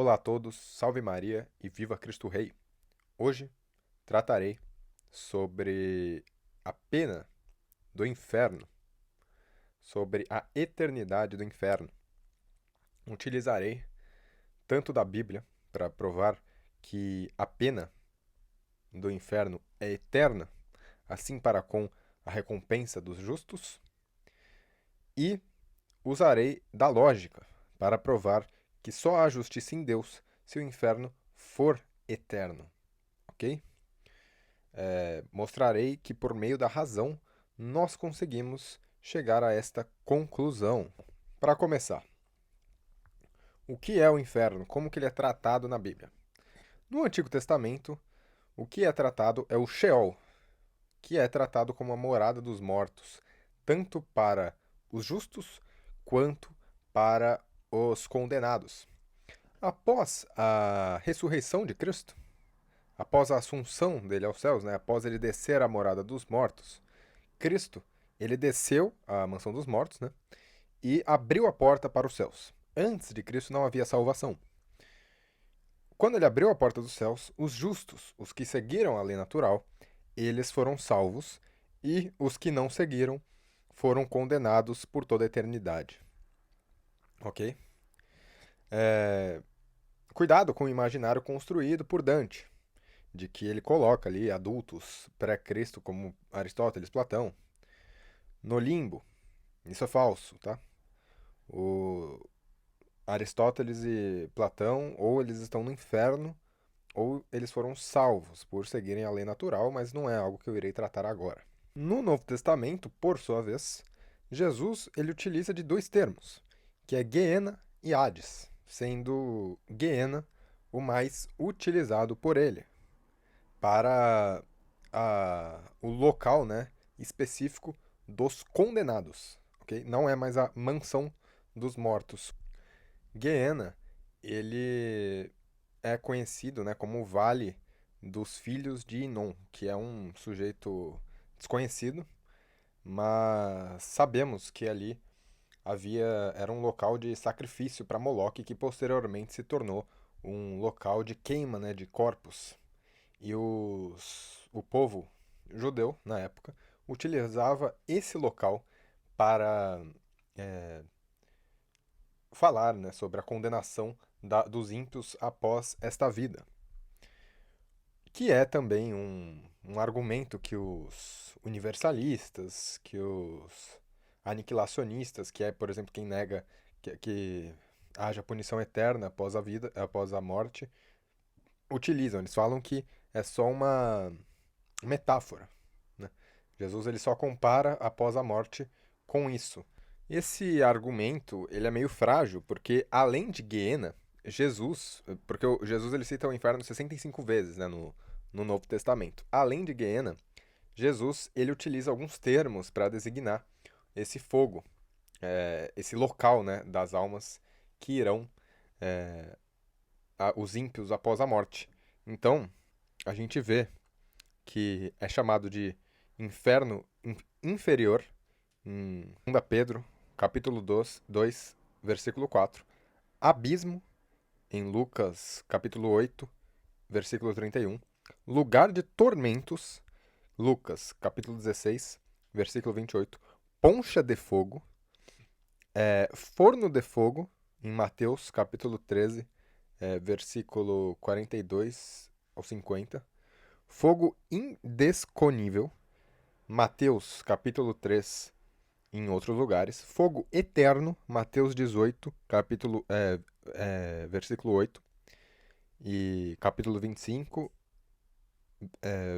Olá a todos, salve Maria e viva Cristo Rei. Hoje tratarei sobre a pena do inferno, sobre a eternidade do inferno. Utilizarei tanto da Bíblia para provar que a pena do inferno é eterna, assim para com a recompensa dos justos, e usarei da lógica para provar que só há justiça em Deus se o inferno for eterno, ok? Mostrarei que por meio da razão nós conseguimos chegar a esta conclusão. Para começar, o que é o inferno? Como que ele é tratado na Bíblia? No Antigo Testamento, o que é tratado é o Sheol, que é tratado como a morada dos mortos, tanto para os justos quanto para os condenados. Após a ressurreição de Cristo, após a assunção dele aos céus, né, após ele descer à morada dos mortos, Cristo, ele desceu à mansão dos mortos, né, e abriu a porta para os céus. Antes de Cristo não havia salvação. Quando ele abriu a porta dos céus, os justos, os que seguiram a lei natural, eles foram salvos e os que não seguiram foram condenados por toda a eternidade. Ok? Cuidado com o imaginário construído por Dante, de que ele coloca ali adultos pré-Cristo como Aristóteles, Platão, no limbo. Isso é falso, tá? O Aristóteles e Platão, ou eles estão no inferno, ou eles foram salvos por seguirem a lei natural, mas não é algo que eu irei tratar agora. No Novo Testamento, por sua vez, Jesus ele utiliza de dois termos, que é Geena e Hades, sendo Geena o mais utilizado por ele para o local, né, específico dos condenados, ok? Não é mais a mansão dos mortos. Geena, ele é conhecido, né, como o Vale dos Filhos de Inon, que é um sujeito desconhecido, mas sabemos que ali era um local de sacrifício para Moloque, que posteriormente se tornou um local de queima, né, de corpos. E o povo judeu, na época, utilizava esse local para falar, né, sobre a condenação dos ímpios após esta vida. Que é também um argumento que os universalistas, que os aniquilacionistas, que é, por exemplo, quem nega que haja punição eterna após a vida, após a morte, utilizam. Eles falam que é só uma metáfora, né? Jesus ele só compara após a morte com isso. Esse argumento ele é meio frágil porque além de Guiena, Jesus, porque Jesus ele cita o inferno 65 vezes, né, no Novo Testamento. Além de Guiena, Jesus ele utiliza alguns termos para designar esse fogo, esse local, né, das almas que irão os ímpios após a morte. Então a gente vê que é chamado de inferno inferior em 2 Pedro, capítulo 2, versículo 4. Abismo, em Lucas, capítulo 8, versículo 31. Lugar de tormentos, Lucas, capítulo 16, versículo 28. Poncha de fogo, forno de fogo, em Mateus, capítulo 13, versículo 42 ao 50. Fogo indesconível, Mateus, capítulo 3, em outros lugares. Fogo eterno, Mateus 18, versículo 8. E capítulo 25,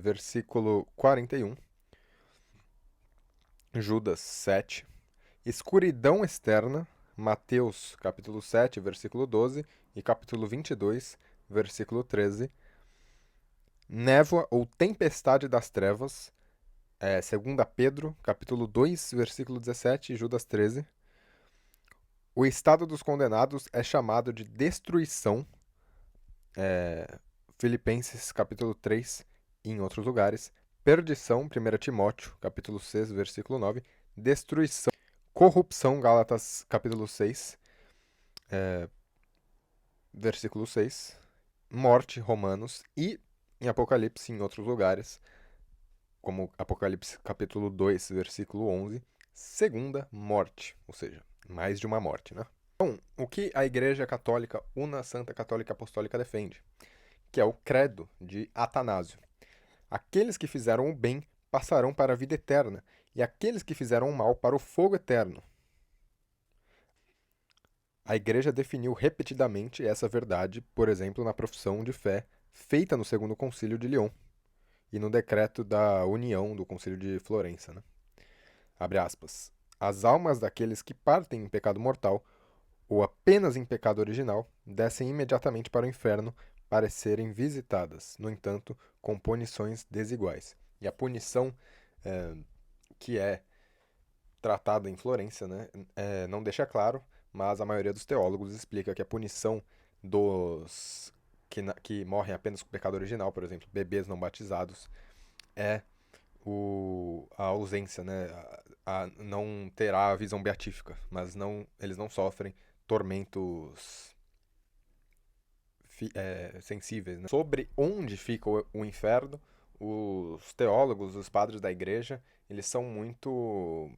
versículo 41. Judas 7. Escuridão externa, Mateus capítulo 7, versículo 12. E capítulo 22, versículo 13. Névoa ou tempestade das trevas, 2 Pedro, capítulo 2, versículo 17 e Judas 13. O estado dos condenados é chamado de destruição, Filipenses, capítulo 3 e em outros lugares. Perdição, 1 Timóteo, capítulo 6, versículo 9. Destruição, corrupção, Gálatas, capítulo 6. versículo 6, morte, Romanos, e em Apocalipse, em outros lugares, como Apocalipse capítulo 2, versículo 11, segunda morte, ou seja, mais de uma morte, né? Então, o que a Igreja Católica Una Santa Católica Apostólica defende? Que é o credo de Atanásio. Aqueles que fizeram o bem passarão para a vida eterna, e aqueles que fizeram o mal para o fogo eterno. A Igreja definiu repetidamente essa verdade, por exemplo, na profissão de fé feita no Segundo Concílio de Lyon e no decreto da União do Concílio de Florença, né? Abre aspas. As almas daqueles que partem em pecado mortal ou apenas em pecado original descem imediatamente para o inferno para serem visitadas, no entanto, com punições desiguais. E a punição que é tratada em Florença, né, não deixa claro, mas a maioria dos teólogos explica que a punição dos que morrem apenas com pecado original, por exemplo, bebês não batizados, é a ausência, né, não terá a visão beatífica, mas eles não sofrem tormentos sensíveis. Né? Sobre onde fica o inferno, os teólogos, os padres da igreja, eles são muito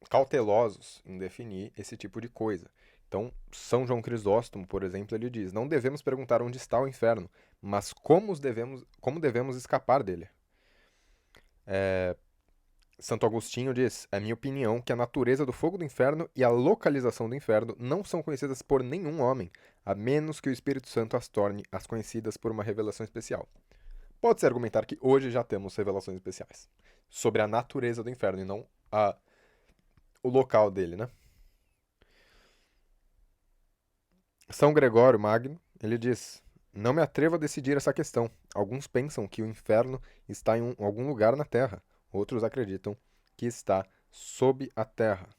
cautelosos em definir esse tipo de coisa. Então, São João Crisóstomo, por exemplo, ele diz: não devemos perguntar onde está o inferno, mas como devemos escapar dele. Santo Agostinho diz: é minha opinião que a natureza do fogo do inferno e a localização do inferno não são conhecidas por nenhum homem, a menos que o Espírito Santo as torne as conhecidas por uma revelação especial. Pode-se argumentar que hoje já temos revelações especiais sobre a natureza do inferno e não o local dele, né? São Gregório Magno, ele diz: não me atrevo a decidir essa questão. Alguns pensam que o inferno está em algum lugar na Terra, outros acreditam que está sob a Terra.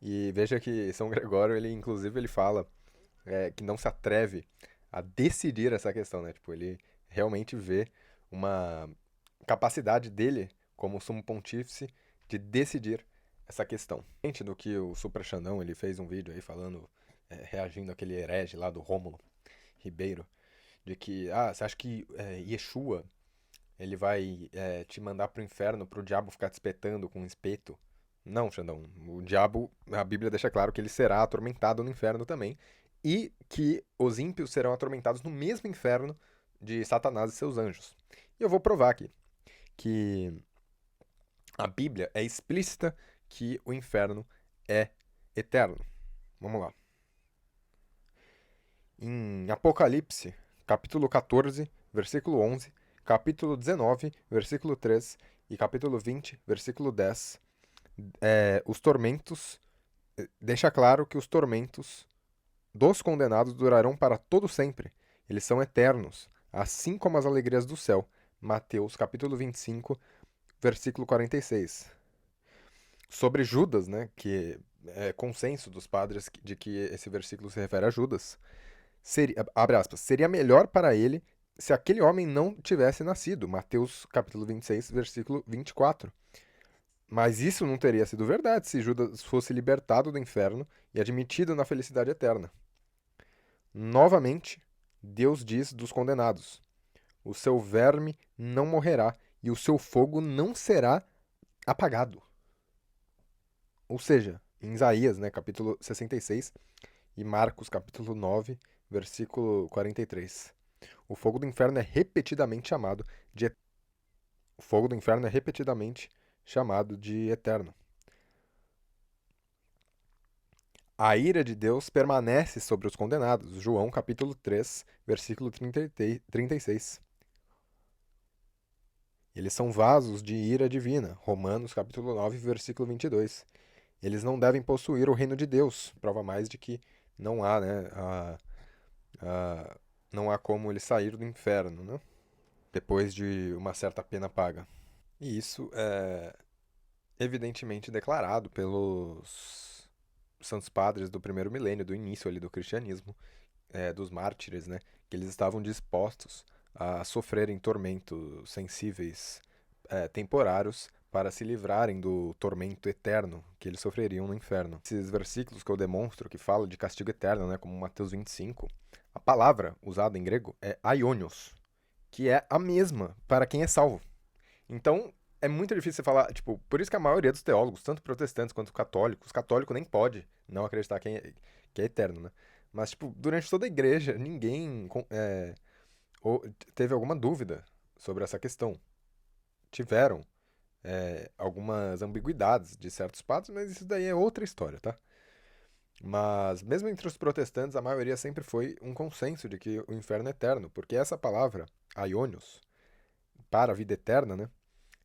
E veja que São Gregório, ele inclusive ele fala que não se atreve a decidir essa questão, né? Tipo, ele realmente vê uma capacidade dele, como sumo pontífice, de decidir essa questão. Gente, do que o Supra Xandão, ele fez um vídeo aí falando, reagindo àquele herege lá do Rômulo Ribeiro, de que, você acha que Yeshua, ele vai te mandar pro inferno pro diabo ficar te espetando com um espeto? Não, Xandão. O diabo, a Bíblia deixa claro que ele será atormentado no inferno também. E que os ímpios serão atormentados no mesmo inferno de Satanás e seus anjos. E eu vou provar aqui que a Bíblia é explícita que o inferno é eterno. Vamos lá. Em Apocalipse, capítulo 14, versículo 11, capítulo 19, versículo 3 e capítulo 20, versículo 10, os tormentos, deixa claro que os tormentos dos condenados durarão para todo sempre. Eles são eternos, assim como as alegrias do céu. Mateus capítulo 25, versículo 46. Sobre Judas, né, que é consenso dos padres de que esse versículo se refere a Judas, abre aspas, seria melhor para ele se aquele homem não tivesse nascido. Mateus capítulo 26, versículo 24. Mas isso não teria sido verdade se Judas fosse libertado do inferno e admitido na felicidade eterna. Novamente, Deus diz dos condenados: o seu verme não morrerá e o seu fogo não será apagado. Ou seja, em Isaías, né, capítulo 66, e Marcos, capítulo 9, versículo 43. O fogo do inferno é repetidamente chamado de o fogo do inferno é repetidamente chamado de eterno. A ira de Deus permanece sobre os condenados. João capítulo 3, versículo 36. Eles são vasos de ira divina. Romanos capítulo 9, versículo 22. Eles não devem possuir o reino de Deus. Prova mais de que não há, né, não há como eles sair do inferno, né? Depois de uma certa pena paga. E isso é evidentemente declarado pelos santos padres do primeiro milênio, do início ali do cristianismo, dos mártires, né? Que eles estavam dispostos a sofrerem tormentos sensíveis temporários para se livrarem do tormento eterno que eles sofreriam no inferno. Esses versículos que eu demonstro que falam de castigo eterno, né, como Mateus 25, a palavra usada em grego é aionios, que é a mesma para quem é salvo. Então, é muito difícil você falar, tipo, por isso que a maioria dos teólogos, tanto protestantes quanto católicos nem pode não acreditar que é eterno, né? Mas, tipo, durante toda a igreja, ninguém teve alguma dúvida sobre essa questão. Tiveram algumas ambiguidades de certos padres, mas isso daí é outra história, tá? Mas, mesmo entre os protestantes, a maioria sempre foi um consenso de que o inferno é eterno, porque essa palavra, aionios, para a vida eterna, né?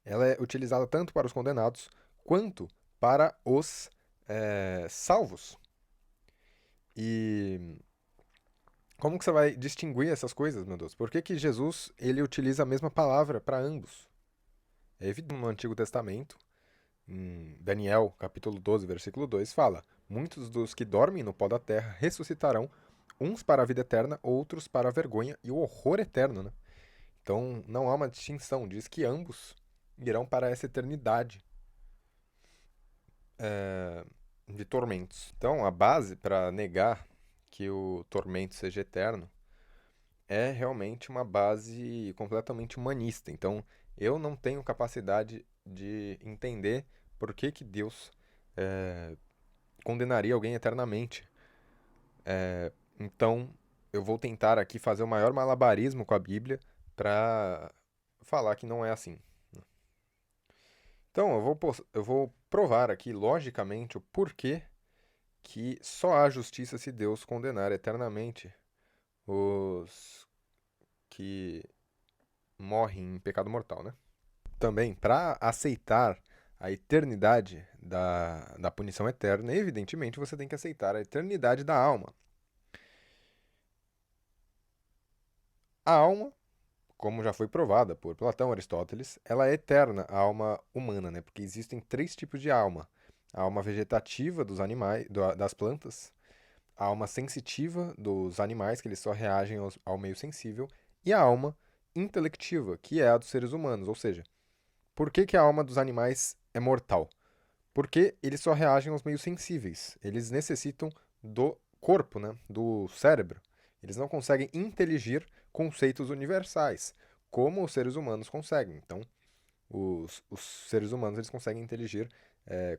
Ela é utilizada tanto para os condenados quanto para os salvos. E como que você vai distinguir essas coisas, meu Deus? Por que que Jesus ele utiliza a mesma palavra para ambos? É evidente no Antigo Testamento, em Daniel, capítulo 12, versículo 2, fala: muitos dos que dormem no pó da terra ressuscitarão, uns para a vida eterna, outros para a vergonha e o horror eterno, né? Então não há uma distinção, diz que ambos irão para essa eternidade de tormentos. Então, a base para negar que o tormento seja eterno é realmente uma base completamente humanista. Então, eu não tenho capacidade de entender por que que Deus condenaria alguém eternamente. Então, eu vou tentar aqui fazer o maior malabarismo com a Bíblia para falar que não é assim. Então, eu vou provar aqui logicamente o porquê que só há justiça se Deus condenar eternamente os que morrem em pecado mortal, né? Também, para aceitar a eternidade da punição eterna, evidentemente você tem que aceitar a eternidade da alma. A alma, como já foi provada por Platão e Aristóteles, ela é eterna, a alma humana, né? Porque existem três tipos de alma: a alma vegetativa dos animais, das plantas, a alma sensitiva dos animais, que eles só reagem ao meio sensível, e a alma intelectiva, que é a dos seres humanos. Ou seja, por que que a alma dos animais é mortal? Porque eles só reagem aos meios sensíveis. Eles necessitam do corpo, né? Do cérebro. Eles não conseguem inteligir conceitos universais, como os seres humanos conseguem. Então, os seres humanos eles conseguem inteligir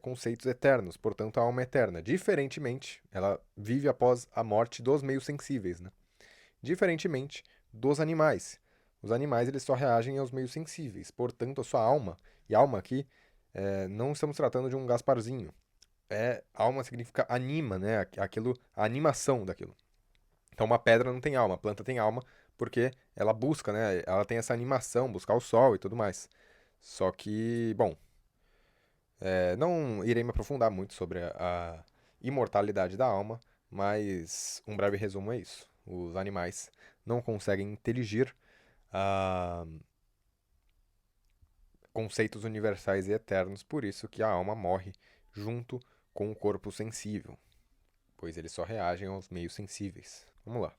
conceitos eternos, portanto, a alma é eterna. Diferentemente, ela vive após a morte dos meios sensíveis, né? Diferentemente dos animais. Os animais eles só reagem aos meios sensíveis, portanto, a sua alma, e alma aqui, não estamos tratando de um Gasparzinho. Alma significa anima, né? Aquilo, a animação daquilo. Então, uma pedra não tem alma, a planta tem alma porque ela busca, né? Ela tem essa animação, buscar o sol e tudo mais. Só que, bom, não irei me aprofundar muito sobre a imortalidade da alma, mas um breve resumo é isso. Os animais não conseguem inteligir ah, conceitos universais e eternos, por isso que a alma morre junto com o corpo sensível, pois eles só reagem aos meios sensíveis. Vamos lá.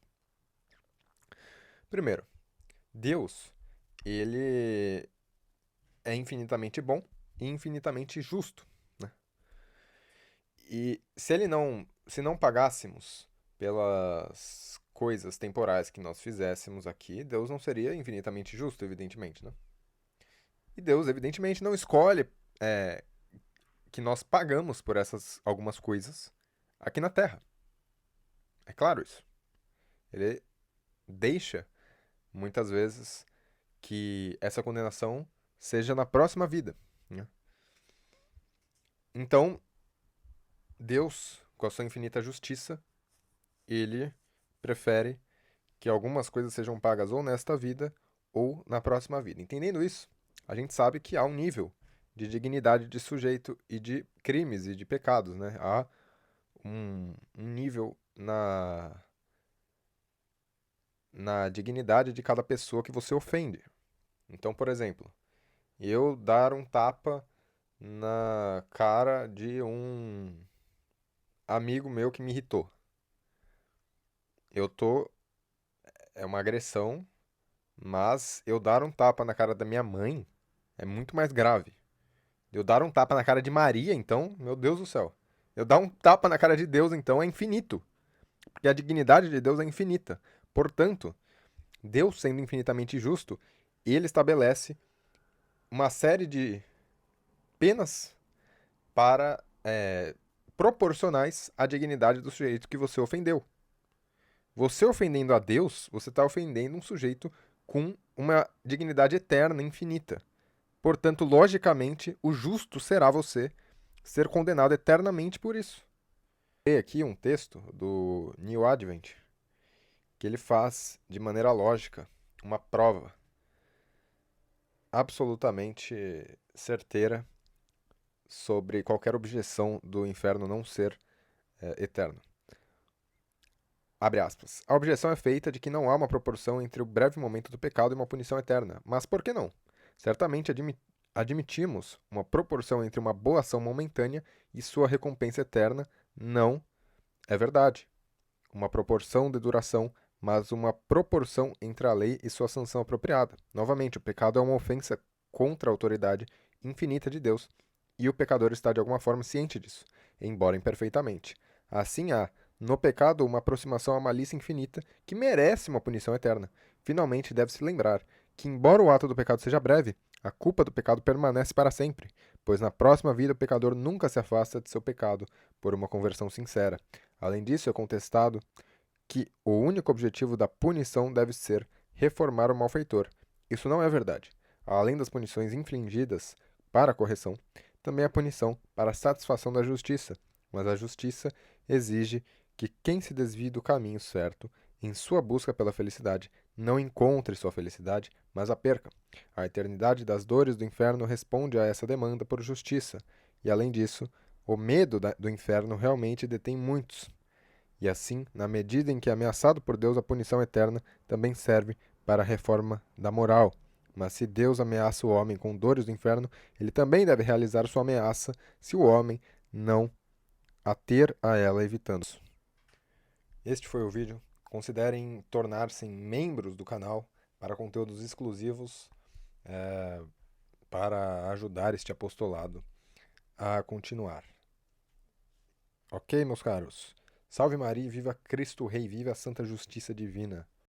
Primeiro, Deus, ele é infinitamente bom e infinitamente justo, né? E se não pagássemos pelas coisas temporais que nós fizéssemos aqui, Deus não seria infinitamente justo, evidentemente, né? E Deus, evidentemente, não escolhe é, que nós pagamos por essas algumas coisas aqui na Terra. É claro isso. Ele deixa, muitas vezes, que essa condenação seja na próxima vida, né? Então, Deus, com a sua infinita justiça, ele prefere que algumas coisas sejam pagas ou nesta vida ou na próxima vida. Entendendo isso, a gente sabe que há um nível de dignidade de sujeito e de crimes e de pecados, né? Há um nível na dignidade de cada pessoa que você ofende. Então, por exemplo, eu dar um tapa na cara de um amigo meu que me irritou. Eu tô. É uma agressão, mas eu dar um tapa na cara da minha mãe é muito mais grave. Eu dar um tapa na cara de Maria, então, meu Deus do céu. Eu dar um tapa na cara de Deus, então, é infinito. Porque a dignidade de Deus é infinita. Portanto, Deus, sendo infinitamente justo, ele estabelece uma série de penas para proporcionais à dignidade do sujeito que você ofendeu. Você ofendendo a Deus, você está ofendendo um sujeito com uma dignidade eterna, infinita. Portanto, logicamente, o justo será você ser condenado eternamente por isso. Vou ler aqui um texto do Neil Advent, que ele faz de maneira lógica uma prova absolutamente certeira sobre qualquer objeção do inferno não ser eterno. Abre aspas. A objeção é feita de que não há uma proporção entre o breve momento do pecado e uma punição eterna. Mas por que não? Certamente admitimos uma proporção entre uma boa ação momentânea e sua recompensa eterna. Não é verdade. Uma proporção de duração, mas uma proporção entre a lei e sua sanção apropriada. Novamente, o pecado é uma ofensa contra a autoridade infinita de Deus, e o pecador está de alguma forma ciente disso, embora imperfeitamente. Assim há, no pecado, uma aproximação à malícia infinita que merece uma punição eterna. Finalmente, deve-se lembrar que, embora o ato do pecado seja breve, a culpa do pecado permanece para sempre, pois na próxima vida o pecador nunca se afasta de seu pecado por uma conversão sincera. Além disso, é contestado que o único objetivo da punição deve ser reformar o malfeitor. Isso não é verdade. Além das punições infligidas para a correção, também há punição para a satisfação da justiça, mas a justiça exige que quem se desvie do caminho certo, em sua busca pela felicidade, não encontre sua felicidade, mas a perca. A eternidade das dores do inferno responde a essa demanda por justiça, e além disso, o medo do inferno realmente detém muitos. E assim, na medida em que é ameaçado por Deus, a punição eterna também serve para a reforma da moral. Mas se Deus ameaça o homem com dores do inferno, ele também deve realizar sua ameaça se o homem não ater a ela evitando-se. Este foi o vídeo. Considerem tornar-se membros do canal para conteúdos exclusivos para ajudar este apostolado a continuar. Ok, meus caros? Salve Maria, viva Cristo Rei, viva a Santa Justiça Divina.